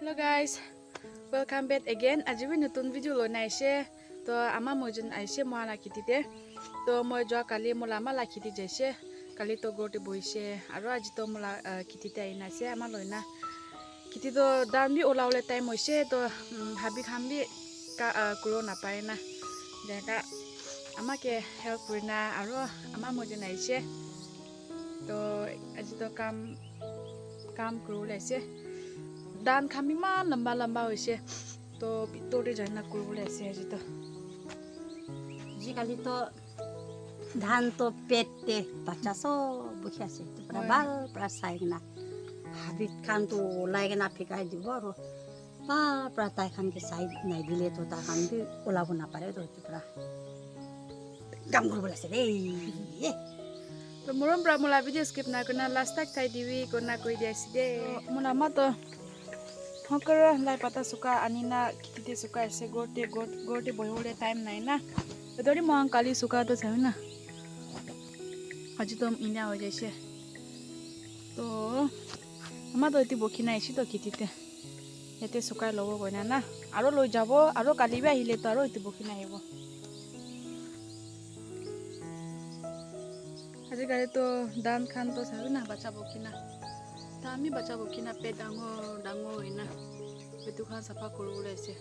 Hello guys, welcome back again. আজি আমি নতুন ভিডিও লৈ নাইছে তো আমাৰ মজন আইছে মই লাখিতে তো মই যোৱা কালি মোলামা লাখিতে যাইছে কালি তো গৰতে বহিছে আৰু আজি তো মোলা কিটিতে আই নাইছে আমাৰ লৈ না কিটি তো দাম বি ওলাওলে টাইম হৈছে তো হাবি খামবি কুৰো নাপায় না যেটা আমাকে হেল্প কৰি না আৰু আমাৰ মজন আইছে তো আজি তো কাম কৰো লাইছে Dan kami mah lamba wise to pitore jana kurule ase aji to Jikali to धान तो पेटते बच्चा सब बुखिया से पूरा बाल पूरा साइगना हाबित खान तो लाइगना फेकाई दिबो और पूरा ताई खान के साइड नहीं दिले तो ता खान भी ओलाबो ना पारे तो पूरा काम करबो लासे रे ये तो मोरम pra mula video skip na kuna last tak tai diwi kona koi dia side mula ma to hokara lai pata suka anina kitite suka ase gote bohole time nai na dori mo kali suka to chai na aji to inya ho jaise to ama to iti bokhi nai si to kitite ete suka lobo goina na aro loi jabo aro kali bi ahile to aro iti bokhi nai hebo আজি গাড়ি তো দান খান তো চাবি না বাচ্চা বকি না তা আমি বাচ্চা বকি না পে ডাঙৰ হয় না পেটু খান চাফা কৰিব ওলাইছে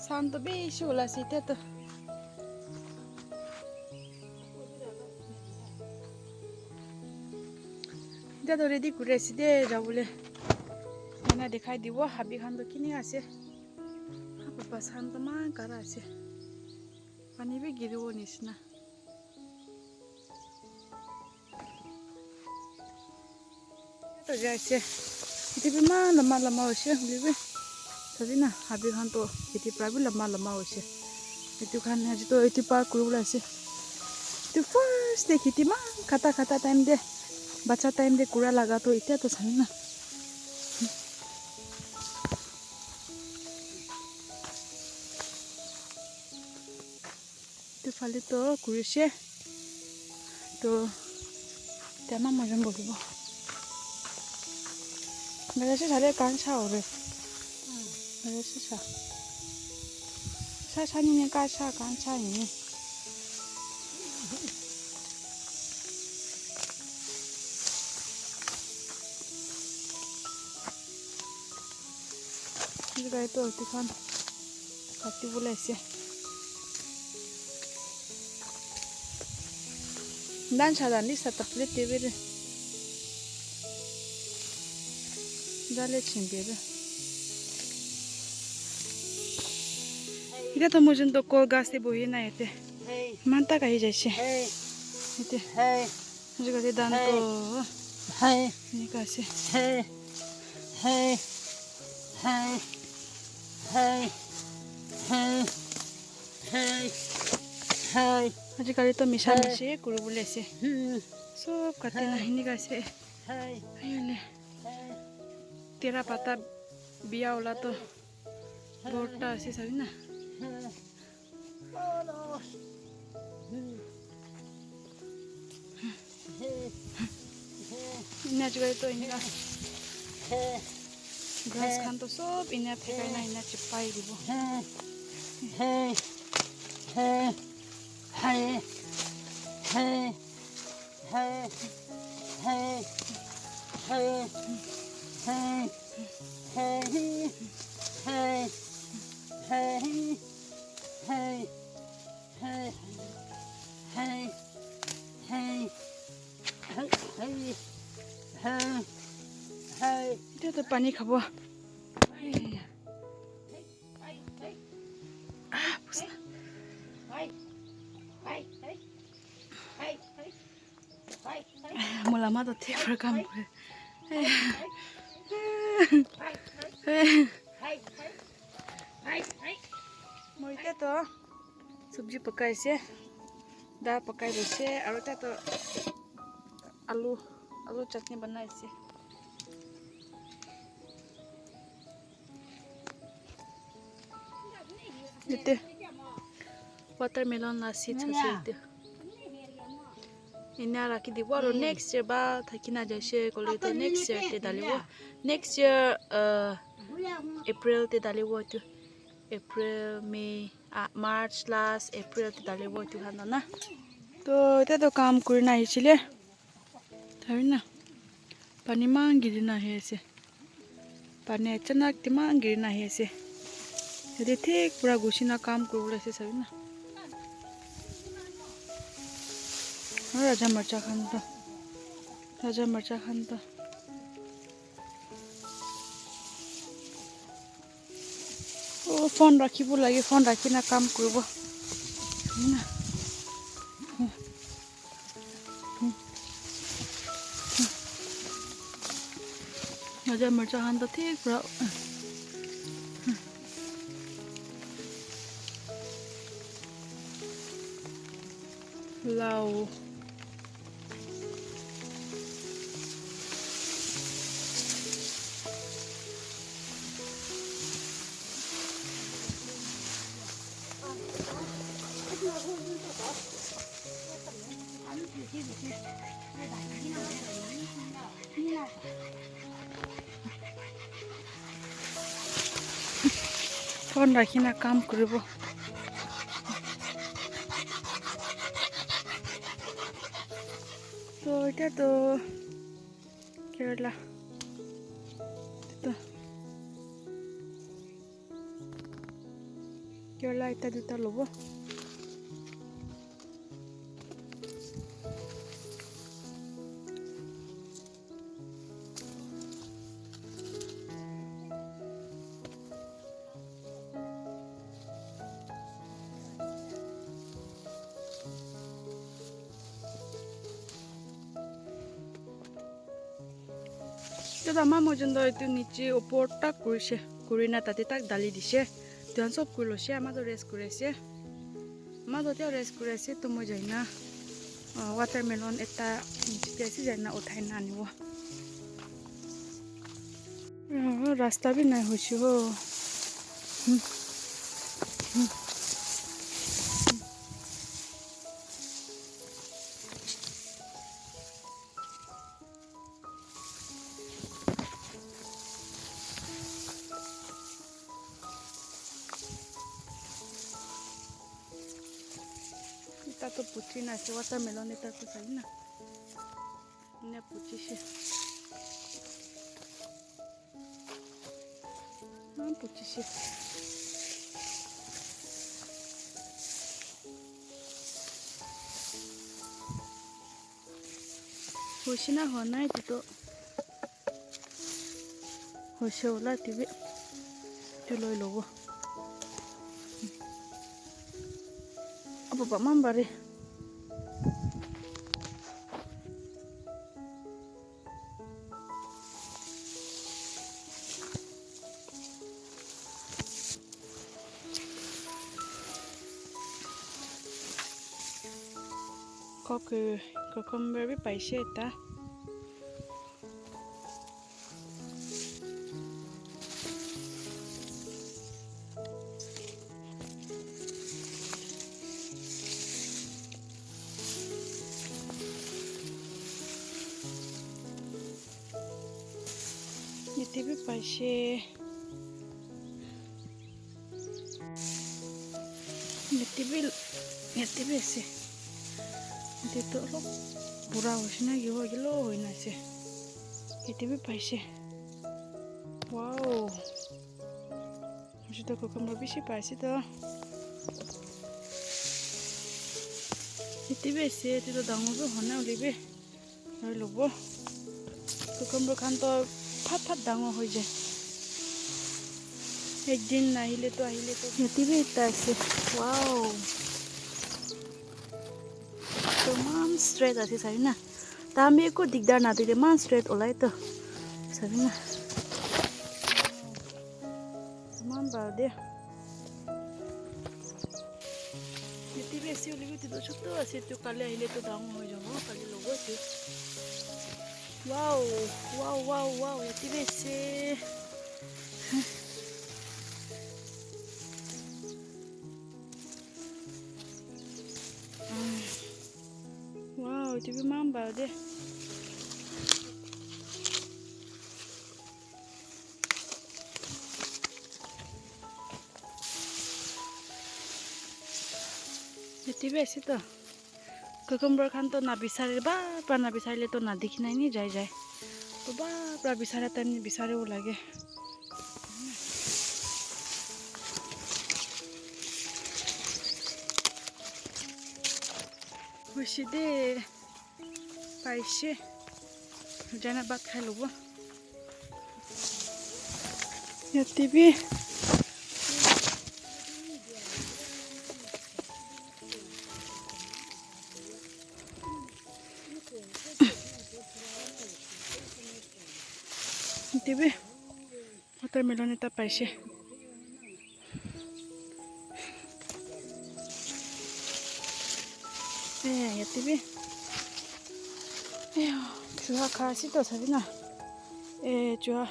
চান তো বেছি ওলাইছে এতিয়া তো এতিয়া তো ৰেডি কৰি আছে দে যাবলৈ এনে দেখাই দিব হাবি খান তো কিনি আছে পাপা চান তো মান কাৰা আছে পানী বি গিৰিব নিচিনা তো যাইছে ইতি মান লম্বা হৈছে বুলিবি চাবি না হাবি খান তো ইতি প্ৰায় লম্বা হৈছে এইটো খান আজি তো ইতি পাৰ কৰিবলৈ আছে তো ফাৰ্ষ্ট দে খেতি মান খাটা টাইম দে বাচ্চা টাইম দে কুৰা লগা তো এতিয়া তো চাবি না তো ফালি তো কৰিছে তো তেমা মজন বহিব বেলেছে চালে কাণ চাওঁ ৰে বেলেছে চানি নে কাণ চা এনে গাড়ীটো অতিখন কাটিবলৈ আছে dan sadani sataplet tebere dale chimbere ida to mojon to kol gas te bohi na ete manta kahi jaise ete jogate dan to ni kase আজিকালি তো মিছা মিছি কৰিবলৈ আছে সব কাটি নাহিনি গাছে তেৰা পাতা বিয়া ওলা তো বৰটা আছে চাবি না ইনা আজিকালি তো এনেকা গ্ৰাছ খান তো সব ইনা ফেকাই না ইনা চিপাই দিব এতিয়া তো পানী খাব Mulama to take for come. Moi te to sabji pakai se da pakai bose aru ta to alu chutney banai se ite watermelon la seeds ase ite Ina rakhi dibo aro next year ba thakina jaise kole to next year te dalibo next year April te dalibo tu April May March last April te dalibo tu hana na to ite to kaam kurina ahisile thabina pani mang girina he ase pani achanak ti mang girina he ase yate thik pura gusina kaam kuribole ase sabina raja marcha khan to oh phone rakhibo lage phone rakhina kaam koribo na raja marcha khan to thik pura lao phone rakhina kaam koribo to eta to Kerala to Kerala eta duta lobo তো আমাৰ মজন্দ এইটো নিচে ওপৰটা কৰিছে কৰি না তাতে তাক ডালি দিছে ধান সব কৰি লৈছে আমাৰ ৰেষ্ট কৰিছে আমাৰ তাতে ৰেষ্ট কৰিছে তো মই যাই না ৱাটাৰমেলন এটা নিচে আছে যাই না উঠাই না আনিব ৰাস্তা বি নাই হৈছে হ Ita to puchi na se watermelon ita to sai na. Ne puchi se. Na puchi se. Hoshina hona ito to. Hoshola tibi. Tuloy lobo. Apa pak mambari? Kok cucumber bi paise ta. Iti bi paise. Iti bi se. Dito lo pura hosina giwa gilo hoina se iti bi paise wow jito cucumber bishi paise to iti bi se tito dango bi hona ulibe oi lobo cucumber khan to phat dango hoi যায় একদিন নাহিলে তো iti bi ta se wow तो मान straight आसे सभी ना तामे को दिगदार ना दिले मान स्ट्रेट ओलाई तो सभी ना मान बादे इतनी बेसी ओली भी तो छोटो आसे तो काले आइले तो दांग हो जाओ काले लोगो तो वाओ वाओ वाओ वाओ इतनी बेसी TV mam ba de TV ase to cucumber khan to na bisare ba pra na bisarle to na dikhi nai ni jai jai to ba pra bisara time ni bisare o lage hoise de paise jana bat khai lobo ya TV TV watermelon eta paise ya TV chua khasi to sabina chua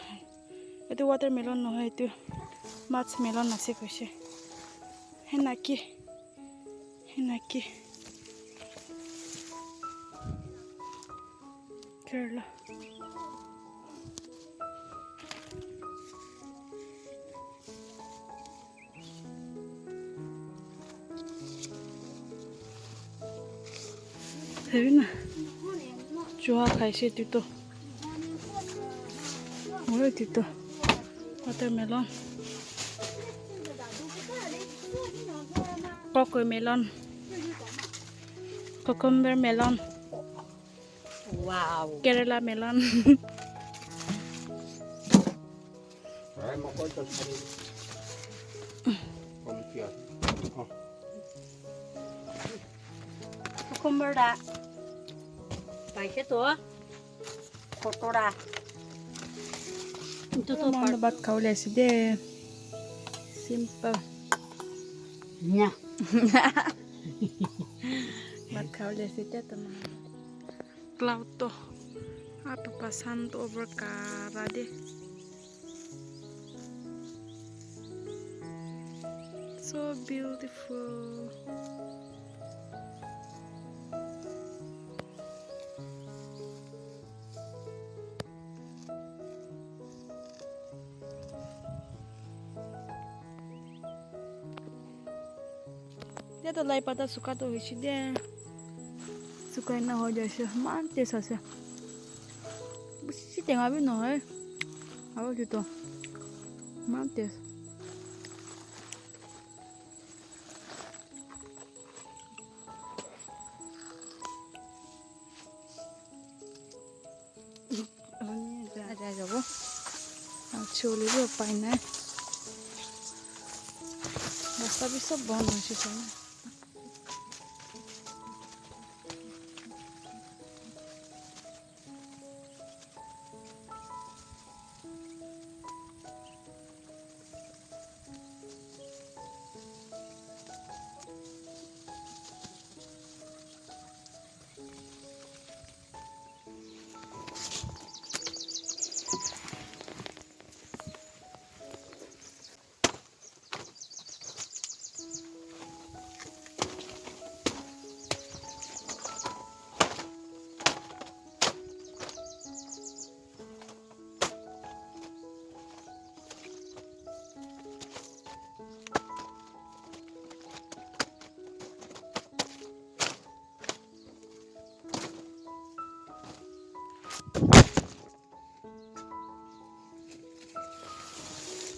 etu watermelon no hai tu match melon ase koise henaki Kerala sabina chua khaise tu to oi tu to watermelon cocoa melon cucumber melon wow Kerala melon cucumber da paise to kotora itu to mon bat khawle ase de simple nya bat khawle ase te to cloud to apa pasan to over kara de so beautiful dia to lai pada suka to hoishi de suka na ho jaise man te sase si tenga bi no hai abo to man te ada jabo choli bi pai na basta bi sob bond hoishi sana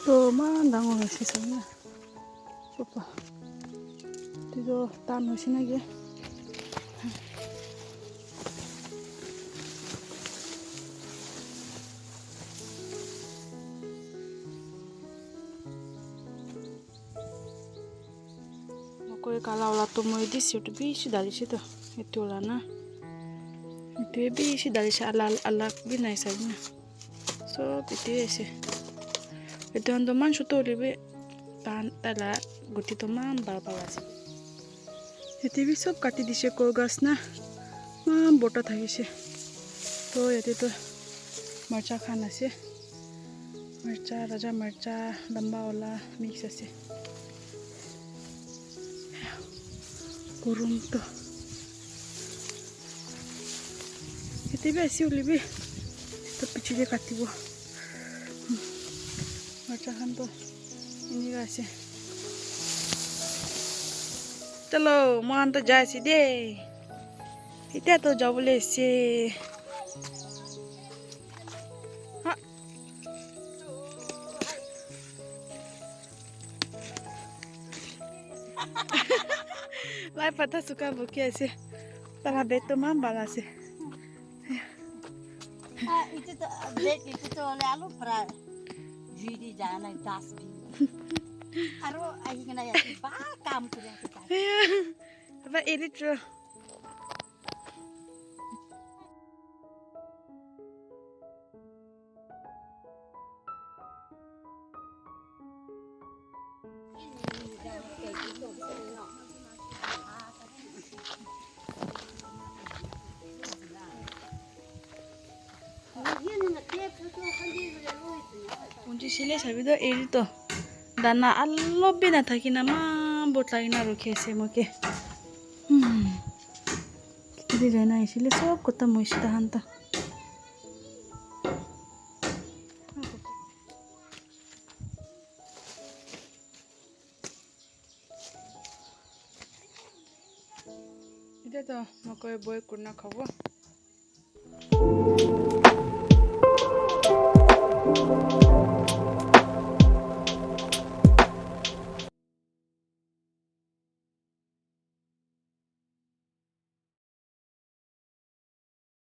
to man dangor hoishi sana papa tido tan hoishi na ge koi kala wala to moi disi to bi shi dali shi to etu la na etu bi shi dali shi ala bi nai sa na so bitu ese etu ando man shuto libe tan tala guti to man bal balase etu bi sob kati dise ko gas na man bota thagise to ete to marcha khan ase marcha raja marcha lamba wala mix ase kurum to Tiba asi ulibi. To pichide katibo. Bacha khan to ini ase. Chalo, mohan to jaisi de. Ita to jabole se. Ha. Lai pata suka buki ase. Tara beto man bala se. itu tuh bed itu tuh lalu pra jadi jangan dustbin. Aro ahi kena ya ba kam kuliah kita. Apa ini tuh? Kunci sile sabi do eri to dana allobe na thaki na ma botlai na rokhe ase moke kiti jana isile sob kota moista hanta ida to mokoy boy kurna khabo